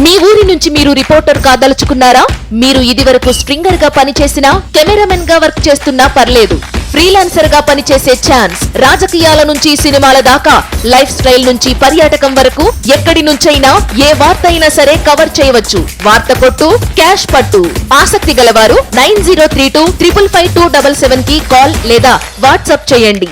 మీ ఊరి నుంచి మీరు రిపోర్టర్ కాదలుచుకున్నారా? మీరు ఇదివరకు స్ట్రింగర్ గా పనిచేసినా, కెమెరామెన్ గా వర్క్ చేస్తున్నా పర్లేదు. ఫ్రీలాన్సర్ గా పనిచేసే ఛాన్స్. రాజకీయాల నుంచి సినిమాల దాకా, లైఫ్ స్టైల్ నుంచి పర్యాటకం వరకు ఎక్కడి నుంచైనా ఏ వార్త అయినా సరే కవర్ చేయవచ్చు. వార్త కొట్టు, క్యాష్ పట్టు. ఆసక్తి గలవారు 9032555277 కి కాల్ లేదా వాట్సాప్ చేయండి.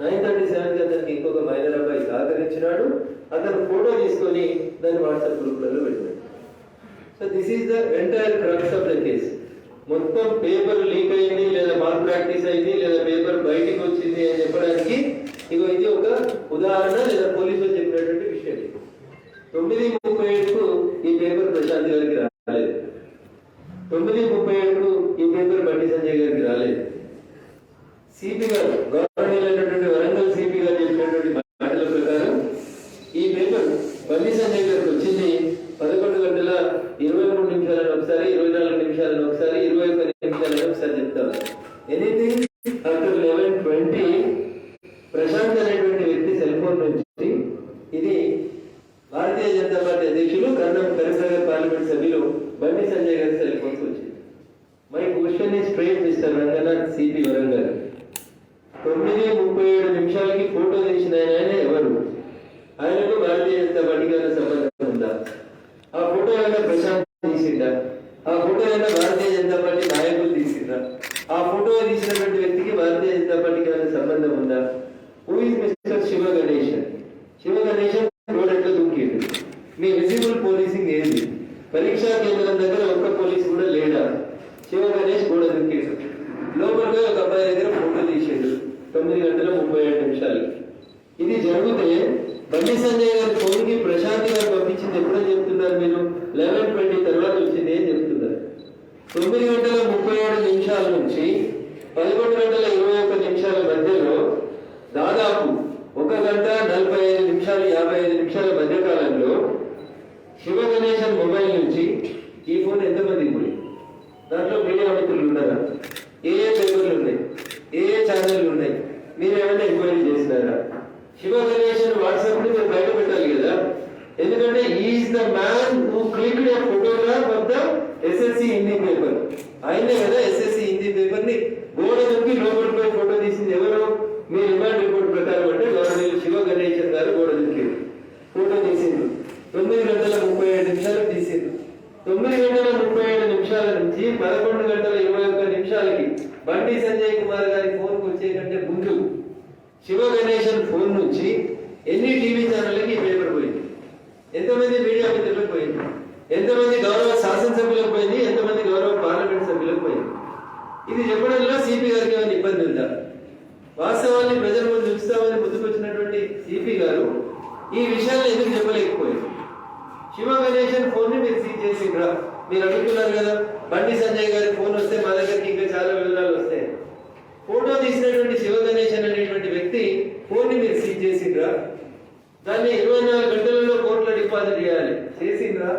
937 అతనికి ఇంకొక మైనర్ అబ్బాయి సహకరించినాడు. అతను ఫోటో తీసుకొని దాన్ని వాట్సాప్ గ్రూప్లలో పెట్టినాడు. So this is the entire crux of the case. మొత్తం పేపర్ లీక్ అయింది, లేదా మాల్ ప్రాక్టీస్ అయింది, లేదా పేపర్ బయటికి వచ్చింది అని చెప్పడానికి ఇగో ఇది ఒక ఉదాహరణ, లేదా పోలీసులు చెప్పినటువంటి విషయం. 9:37కు ఈ పేపర్ ప్రశాంత్ గారికి రాలేదు. 9:37కు ఈ పేపర్ బండి సంజయ్ గారికి రాలేదు. సిపి గారు, గవర్నమెంట్ వరంగల్ సిపి గారు చెప్పినటువంటి మాటల ప్రకారం ఈ పేపర్ బండి సంజయ్ గారికి వచ్చింది 11:23 ఒకసారి, 24 ఒకసారి, 21 ఒకసారి చెప్తారు. ఎనీథింగ్ ఆఫ్టర్ 11:20 ప్రశాంత్ అనేటువంటి వ్యక్తి సెల్ ఫోన్ నుంచి ఇది భారతీయ జనతా పార్టీ అధ్యక్షులు కరీంనగర్ పార్లమెంట్ సభ్యులు బండి సంజయ్ గారి సెల్ ఫోన్ వచ్చింది. My question is straight mister Ranganath CP Warangal. 9:37 photo తీసిన ఆయన ఎవరు? ఆయనకు భారతీయ జనతా పార్టీకి సంబంధం ఉందా? ఆ ఫోటో అయినా ప్రశాంత్ తీసిందా? ఆ ఫోటో అయినా భారతీయ జనతా పార్టీ నాయకులు తీసిందా? ఆ ఫోటో తీసినటువంటి వ్యక్తికి భారతీయ జనతా పార్టీకి సంబంధం ఉందా? Who is mister Shiva Ganesan? Shiva Ganesan road ఎట్లా దుక్కిండు? మీ విజిబుల్ పోలీసింగ్ ఏది? పరీక్షా కేంద్రం దగ్గర ఒక్క పోలీసు కూడా లేడా? శివ గణేష్ కూడా దుక్కిండు. లోపలిగా ఒక అబ్బాయి దగ్గర ఫోటో తీసిండు 9:37. ఇది జరిగితే బండి సంజయ్ గారి ఫోన్ కి ప్రశాంత్ గారు పంపించింది ఎప్పుడని చెప్తున్నారు మీరు? 11:20 తర్వాత వచ్చింది అని చెప్తున్నారు. 9:37 నుంచి 11:21 మధ్యలో దాదాపు 1 గంట 45 నిమిషాలు 55 నిమిషాల మధ్య కాలంలో శివ గణేశన్ మొబైల్ నుంచి ఈ ఫోన్ ఎంతమందికి పోయి? దాంట్లో మీడియా మిత్రులు ఉన్నారా? ఏ పేపర్లు ఉన్నాయి? ఏ ఛానళ్ళు ఉన్నాయి? మీరు ఏమైనా ఎంక్వైరీ చేసినారా? శివ గణేశన్ వాట్సాప్ ని మీరు బయట పెట్టాలి కదా. ఎందుకంటే is the man who clicked a photograph of the SSC Hindi paper. ఆయనే కదా ఎస్ఎస్సి హిందీ పేపర్ ని గోడ దొరికి లోపలిపై ఫోటో తీసింది ఎవరు? మీ రిమాండ్ రిపోర్ట్ ప్రకారం అంటే గవర్నర్ శివ గణేశన్ గారు గోడ దొరికి ఫోటో తీసిండు. 9:37 తీసిండు. 9:37 నుంచి 11:21 బండి సంజయ్ కుమార్ గారి ఫోన్ కు వచ్చే కంటే ముందు శివ గణేశన్ ఫోన్ నుంచి ఎన్ని టీవీ ఛానళ్ళకి ఈ పేపర్ పోయింది? ఎంతమంది మీడియా మిత్రులకు పోయింది? ఎంతమంది గౌరవ శాసనసభ్యులకు పోయింది? ఎంతమంది గౌరవ పార్లమెంట్ సభ్యులకు పోయింది? ఇది చెప్పడంలో సిపి గారికి ఏమైనా ఇబ్బంది ఉందా? వాస్తవాన్ని ప్రజల ముందు ఉంచుతామని ముందుకొచ్చినటువంటి సిపి గారు ఈ విషయాన్ని ఎందుకు చెప్పలేకపోయింది? శివ గణేశన్ ఫోన్ ని మీరు సీజ్ చేసిండ్రా? మీరు అడుగుతున్నారు కదా, బండి సంజయ్ గారి ఫోన్ వస్తే మా దగ్గరికి ఇంకా చాలా వివరాలు వస్తాయి. ఫోటో తీసినటువంటి శివ గణేశన్ అనేటువంటి వ్యక్తి ఫోన్ ని మీరు సీజ్ చేసిండ్రా? దాన్ని 24 గంటలలో కోర్టులో డిపాజిట్ చేసిండ్రా?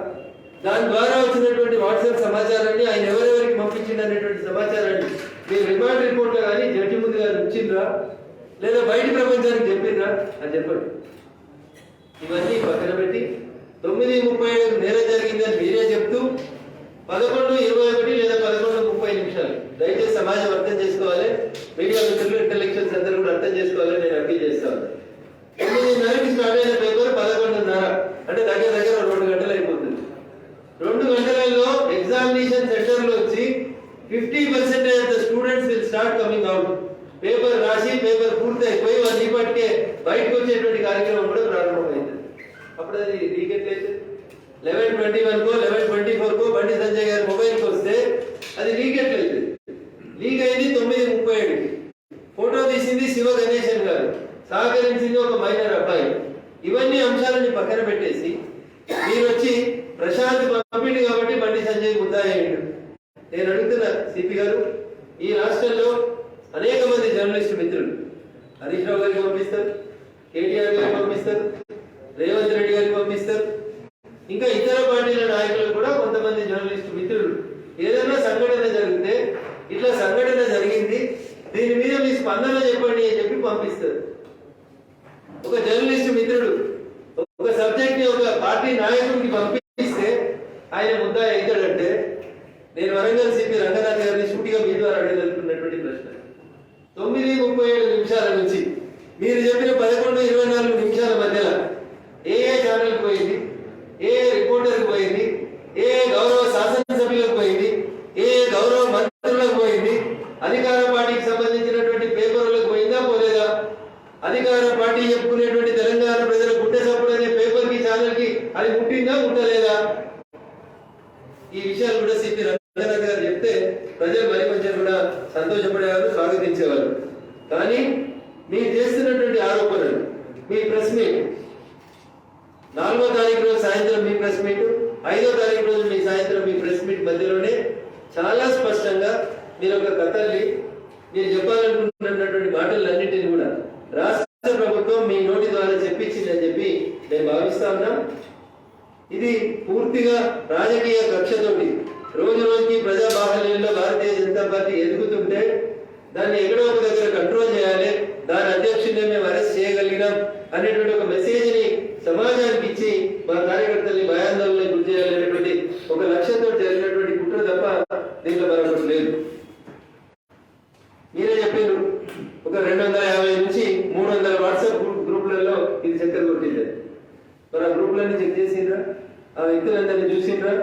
దాని ద్వారా వచ్చినటువంటి వాట్సాప్ సమాచారాన్ని ఆయన ఎవరెవరికి పంపించింది అనేటువంటి సమాచారాన్ని మీరు రిమాండ్ రిపోర్ట్ లో కానీ జడ్జి ముందు కానీ ఉంచిండ్రా? లేదా బయట ప్రపంచానికి చెప్పిండ్రా? అని చెప్పండి. ఇవన్నీ పక్కన పెట్టి 9:37 నేరం జరిగిందని మీరే చెప్తూ 11:21 లేదా 11:30 దయచేసి సమాజం అర్థం చేసుకోవాలి. మీడియా మిత్రులు, ఇంటెలెక్చువల్స్ అందరూ కూడా అర్థం చేసుకోవాలని నేను అప్పీల్ చేస్తాను. 9:30కి స్టార్ట్ అయిన పేపర్ 11:30 అంటే దగ్గర 2 గంటలు అయిపోతుంది. 2 గంటలలో ఎగ్జామినేషన్ సెంటర్ లో వచ్చి 50% of the students will start coming out. Paper రాసి పేపర్ పూర్తి అయిపోయి వాళ్ళు ఇప్పటికే బయటకు వచ్చేటువంటి కార్యక్రమం కూడా ప్రారంభమైంది. అప్పుడు అది లీక్ ఎట్లయితే 11:21కో 11:24కో బండి సంజయ్ గారి మొబైల్కి వస్తే అది లీక్ ఎట్లయితే? లీక్ అయింది 9:37కి. ఫోటో తీసింది శివ గణేశన్ గారు, సహకరించింది ఒక మైనర్ అబ్బాయి. ఇవన్నీ అంశాలని పక్కన పెట్టేసి మీరు వచ్చి ప్రశాంత్ పంపిండు కాబట్టి బండి సంజయ్ ముద్దాయ్యాడు. నేను అడుగుతున్నా సిపి గారు, ఈ రాష్ట్రంలో అనేక మంది జర్నలిస్టు మిత్రులు హరీష్ రావు గారికి పంపిస్తారు, కేటీఆర్ గారికి పంపిస్తారు, రేవంత్ రెడ్డి గారికి పంపిస్తారు, ఇంకా ఇతర పార్టీల నాయకులు కూడా కొంతమంది జర్నలిస్టు మిత్రులు ఏదైనా సంఘటన జరిగితే ఇట్లా సంఘటన జరిగింది, దీని మీద మీ స్పందన చెప్పండి అని చెప్పి పంపిస్తారు. ఒక జర్నలిస్ట్ మిత్రుడు ఒక ఒక సబ్జెక్ట్ ని ఒక పార్టీ నాయకుడికి పంపిస్తే ఆయన ముద్దా అవుతాడంటే నేను వరంగల్ సిపి రంగనాథ్ గారిని సూటిగా మీ ద్వారా అడగదలుచుకున్నటువంటి ప్రశ్న 9:37 నిమిషాల నుంచి మీరు చెప్పిన 11:24 నిమిషాల మధ్యలో ఏ ఛానల్కి పోయింది, ఏ రిపోర్టర్కి పోయింది, ఏ గౌరవ శాసనసభ్యులకు పోయింది, ఏ గౌరవ మంత్రులకు పోయింది, అధికార పార్టీకి సంబంధించినటువంటి పేపర్లకు పోయిందా పోలేదా, అధికార పార్టీ చెప్పుకునేటువంటి తెలంగాణ ప్రజల గుడ్డ చప్పుడు అనే పేపర్ కి ఛానల్ కి అది ముట్టిందా ముట్టలేదా? ఈ విషయాలు కూడా సిపి రంగనాథ్ గారు చెప్తే ప్రజలు మరి కొంచెం కూడా సంతోషపడేవారు, స్వాగతించేవారు. కానీ మీరు చేస్తున్నటువంటి ఆరోపణలు, మీ ప్రెస్ మీట్ 4వ తారీఖు రోజు సాయంత్రం మీ ప్రెస్ మీట్, 5వ తారీఖు రోజు మీ సాయంత్రం మీ ప్రెస్ మీట్ మధ్యలోనే చాలా స్పష్టంగా మీరు ఒక కథల్ని మీరు చెప్పాలనుకుంటున్నటువంటి మాటలన్నింటినీ కూడా రాష్ట్ర ప్రభుత్వం మీ నోటి ద్వారా చెప్పించిందని చెప్పి నేను భావిస్తా ఉన్నాం. ఇది పూర్తిగా రాజకీయ కక్షతోటి రోజు రోజుకి ప్రజా బాహల్యంలో భారతీయ జనతా పార్టీ ఎదుగుతుంటే దాన్ని ఎక్కడో ఒక దగ్గర కంట్రోల్ చేయాలి, దాని అధ్యక్షుడిని మేము అరెస్ట్ చేయగలిగినాం అనేటువంటి ఒక మెసేజ్ ని సమాజానికి ఇచ్చి మా కార్యకర్తల్ని భయాందోళనకు గురి చేయాలనేటువంటి ఒక లక్ష్యంతో జరిగినటువంటి కుట్ర తప్ప దీంట్లో మరొకటి లేదు. మీరే చెప్పారు ఒక 250 నుంచి 300 వాట్సాప్ గ్రూపులలో ఇది చక్కర కొట్టింది. మరి ఆ గ్రూపులన్నీ చెక్ చేసిండ్రా? ఆ వ్యక్తులందరినీ చూసిండ్రా?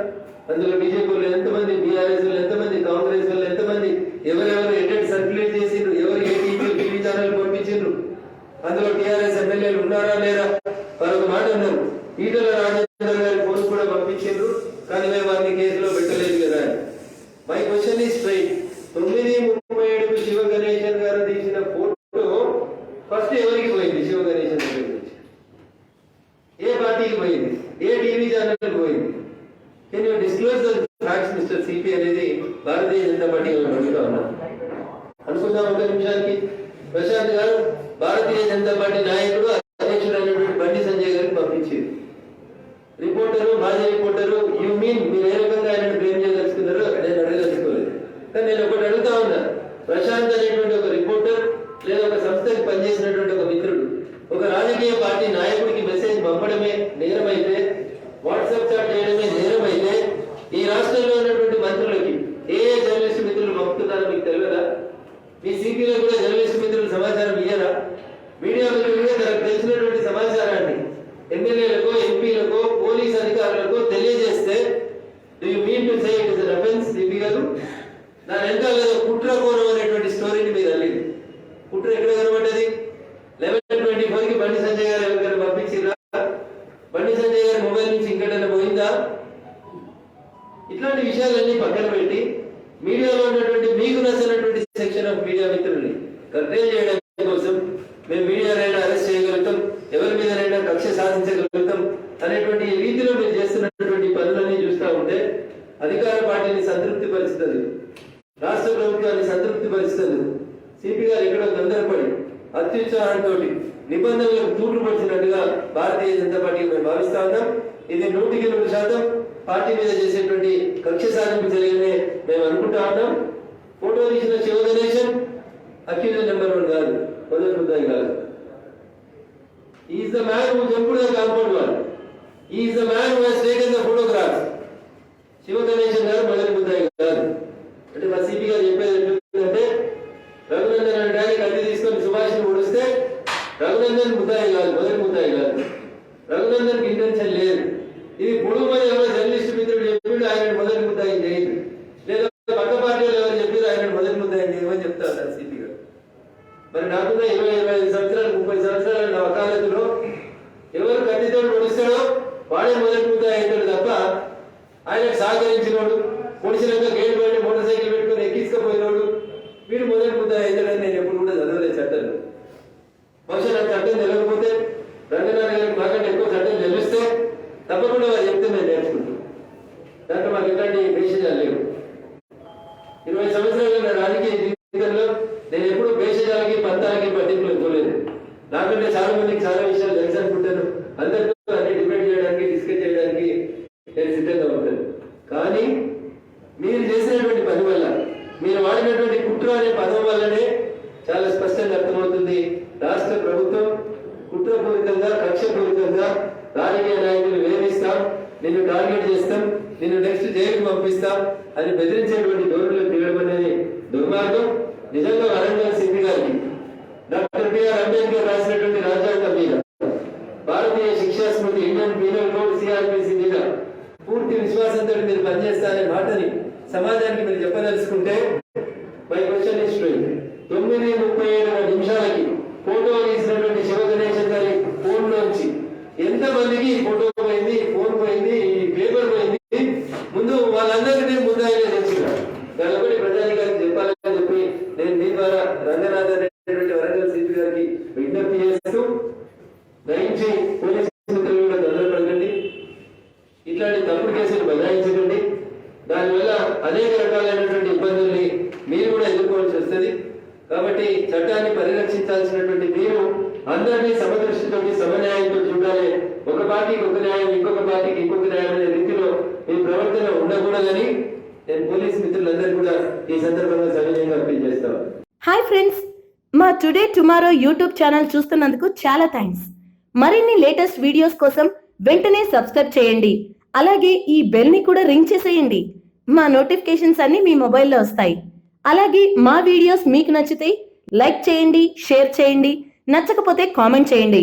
అందులో బీజేపీ వాళ్ళు ఎంతమంది, బీఆర్ఎస్ వాళ్ళు ఎంతమంది, కాంగ్రెస్ వాళ్ళు ఎంతమంది, ఎవరెవరు ఎటెంట్ సర్క్యులేట్ చేసిండ్రు, ఎవరు ఏ టీవీ ఛానల్ పంపించిండ్రు, అందులో టీఆర్ఎస్ ఎమ్మెల్యేలు ఉన్నారా లేరా? మరొక మాట అన్నారు, ఈటల రాజేందర్ గారి ఫోన్ కూడా పంపించిండ్రు, కానీ మేము వారిని కేసులో పెట్టలేదు కదా. My question is straight. 9:37 Shiva Ganesan గారు తీసిన ఫోటో ఫస్ట్ ఎవరికి పోయింది? శివ గణేశన్ దగ్గర నుంచి ఏ పార్టీకి పోయింది? ఏ టీవీ ఛానల్ పోయింది? Can you disclose the facts mister CP అనేది భారతీయ జనతా పార్టీ అడుగుతా ఉన్నాం. అనుకుందాం ఒక నిమిషానికి. ప్రశాంత్ గారు భారతీయ జనతా పార్టీ నాయకుడు, అధ్యక్షుడు అయినటువంటి బండి సంజయ్ గారికి పంపించారు. రిపోర్టరు, మాజీ రిపోర్టరు, యూ మీన్ మీరు ఏ రకంగా ఆయన బ్లేమ్ చేయదలుచుకున్నారో నేను అడగదలుచుకోలేదు. కానీ నేను ఒకటి అడుగుతా ఉన్నా, ప్రశాంత్ అనేటువంటి ఒక రిపోర్టర్ లేదా ఒక సంస్థకి పనిచేసినటువంటి ఒక మిత్రుడు ఒక రాజకీయ పార్టీ నాయకుడికి మెసేజ్ పంపడమే నేరమైతే, వాట్సాప్ చాట్ చేయడమే నేరమైతే, ఈ రాష్ట్రంలో ఉన్నటువంటి మంత్రులకి ఏ జర్నలిస్ట్ మిత్రులు పంపుతున్నారో మీకు తెలియదా? మీ సిపిలో కూడా జర్నలిస్ట్ మిత్రులు సమాచారం ఇయ్యరా? మీడియా మిత్రులుగా తనకు తెలిసినటువంటి సమాచారాన్ని ఎమ్మెల్యేలకు, ఎంపీలకు, పోలీస్ అధికారులకు తెలియజేస్తే do you mean to say it is an offence? CP గారు దాని వెనకాల కుట్ర కోరం అనేటువంటి స్టోరీని మీరు అల్లింది. కుట్ర ఎక్కడ కనబడ్డది? 11:24 బండి సంజయ్ గారు ఎవరికైనా పంపించిరా? బండి సంజయ్ గారి మొబైల్ నుంచి ఇంకెటైనా పోయిందా? ఇట్లాంటి విషయాలన్నీ పక్కన పెట్టి మీడియాలో ఉన్నటువంటి మీకు నచ్చినటువంటి సెక్షన్ ఆఫ్ మీడియా మిత్రుల్ని కర్టైల్ చేయడం కోసం మేము మీడియానైనా అరెస్ట్ చేయగలుగుతాం, ఎవరి మీదనైనా కక్ష సాధించగలుగుతాం అనేటువంటి రీతిలో మీరు చేస్తున్నటువంటి పనులన్నీ చూస్తూ ఉంటే అధికార పార్టీని సంతృప్తి పరిస్థితుంది, రాష్ట్ర ప్రభుత్వాన్ని సంతృప్తి పరిస్థితుంది. సిపి గారు ఎక్కడో తొందరపడి అత్యుత్సాహంతో నిబంధనలకు తూట్లు పడిచినట్టుగా భారతీయ జనతా పార్టీ మేము భావిస్తా ఉన్నాం. ఇది 100% పార్టీ మీద చేసేటువంటి కక్ష సాధింపు జరిగిందే మేము అనుకుంటా ఉన్నాం. ఫోటో తీసిన శివ గణేశన్ అక్యూజ్ నెంబర్ 1 కాదు, మొదటి ముద్దాయి కాదు. Is the man who jumped the compound wall. Is the man who has taken the photograph. Shiva Ganesan గారు మొదటి ముద్దాయి కాదు. అంటే మా సిపి గారు చెప్పేది ఏంటంటే రఘునందన్ అంటే కత్తి తీసుకొని సుభాష్ని ఓడిస్తే రఘునందన్ ముద్దాయి కాదు, మొదటి ముద్దాయి కాదు. రఘునందన్కి ఇంటెన్షన్ లేదు. ఇది పొడుగు మంది ఎవరో జర్నలిస్ట్ మిత్రుడు చెప్పాడు ఆయన మొదటి ముద్దాయి చేయండి, లేదా పక్క పార్టీలు ఎవరు చెప్పారు ఆయన మొదటి ముద్దాయి చేయమని చెప్తా ఉన్నారు సిపి గారు. మరి నాకున్న 20-25 సంవత్సరాలు 30 సంవత్సరాల నా వకాలతులో ఎవరు కత్తితో పొడిస్తాడో వాడే మొదటి ముద్దాయి అవుతాడు తప్ప ఆయనకు సహకరించినోడు, పొడిచినాక గేట్ బయట మోటార్ సైకిల్ పెట్టుకుని ఎక్కించుకపోయినోడు వీడు మొదటి ముద్దాయి అవుతాడని నేను ఎప్పుడు కూడా చదవలేదు చట్టాలు. బహుశా నాకు చట్టం తెలియకపోతే రంగనాథ్ గారికి మాకంటే ఎక్కువ చట్టం తెలిస్తే తప్పకుండా వారు చెప్తే మేము నేర్చుకుంటాం. దాంట్లో మాకు ఎట్లాంటి భేషజాలు లేవు. 20 సంవత్సరాల నా రాజకీయ జీవితంలో నేను ఎప్పుడు భేషజాలకి పంతాలకి పట్టింపులు పోలేదు. నాకంటే చాలా మందికి చాలా విషయాలు తెలుసు అనుకుంటాను. అందరితో అన్ని డిబేట్ చేయడానికి, డిస్కస్ చేయడానికి నేను సిద్ధంగా ఉంటాను. కానీ మీరు చేసినటువంటి పని వల్ల, మీరు వాడినటువంటి కుట్ర అనే పదం వల్లనే చాలా స్పష్టంగా అర్థమవుతుంది రాష్ట్ర ప్రభుత్వం కుట్రపూరితంగా, కక్షపూరితంగా రాజకీయ నాయకులు వేధిస్తాం, నిన్ను టార్గెట్ చేస్తాం, నిన్ను నెక్స్ట్ జైలుకి పంపిస్తాం అని బెదిరించేటువంటి ధోరణిలో తీయడం అనేది దుర్మార్గం. నిజంగా వరంగల్ సిపి గారికి డాక్టర్ బిఆర్ అంబేద్కర్ రాసినటువంటి రాజ్యాంగం మీద, భారతీయ శిక్షా స్మృతి, ఇండియన్ పీనల్ కోడ్, సిఆర్పిసి మీద పూర్తి విశ్వాసంతో మీరు పనిచేస్తారనే మాటని సమాజానికి మీరు చెప్పదలుచుకుంటే మై క్వశ్చన్ ఇస్ స్ట్రైట్. 9:37 నిమిషాలకి ఫోటో తీసినటువంటి శివ గణేశన్ గారి ఫోన్ లోంచి ఎంతమందికి ఫోటో పోయింది, ఫోన్ పోయింది, పేపర్ పోయింది, ముందు వాళ్ళందరికీ ముందు ఆయన తెచ్చుకున్నారు. దాని ఒకటి ప్రజానికానికి చెప్పాలని చెప్పి నేను మీ ద్వారా రంగనాథన్ అనేటువంటి వరంగల్ సిపి గారికి విజ్ఞప్తి చేస్తూ, దయించి పోలీసు మిత్రులు కూడా తొందరపడకండి, ఇట్లాంటి తప్పుడు కేసులు బదలాయించకండి. దానివల్ల అనేక రకాలైనటువంటి ఇబ్బందుల్ని మీరు కూడా ఎదుర్కోవాల్సి వస్తుంది. కాబట్టి చట్టాన్ని పరిరక్షించాల్సినటువంటి మీరు అందరినీ సమదృష్టితో సమన్యాయంతో చూడాలి. ఒక పార్టీకి ఒక న్యాయం, ఇంకొక పార్టీకి ఇంకొక న్యాయం అనే రీతిలో మీ ప్రవర్తన ఉండకూడదని నేను పోలీస్ మిత్రులందరూ కూడా ఈ సందర్భంగా సవినయంగా అప్పీల్ చేస్తాను. హాయ్ ఫ్రెండ్స్, మా టుడే టుమారో యూట్యూబ్ ఛానల్ చూస్తున్నందుకు చాలా థ్యాంక్స్. మరిన్ని లేటెస్ట్ వీడియోస్ కోసం వెంటనే సబ్స్క్రైబ్ చేయండి. అలాగే ఈ బెల్ ని కూడా రింగ్ చేసేయండి. మా నోటిఫికేషన్స్ అన్ని మీ మొబైల్లో వస్తాయి. అలాగే మా వీడియోస్ మీకు నచ్చితే లైక్ చేయండి, షేర్ చేయండి, నచ్చకపోతే కామెంట్ చేయండి.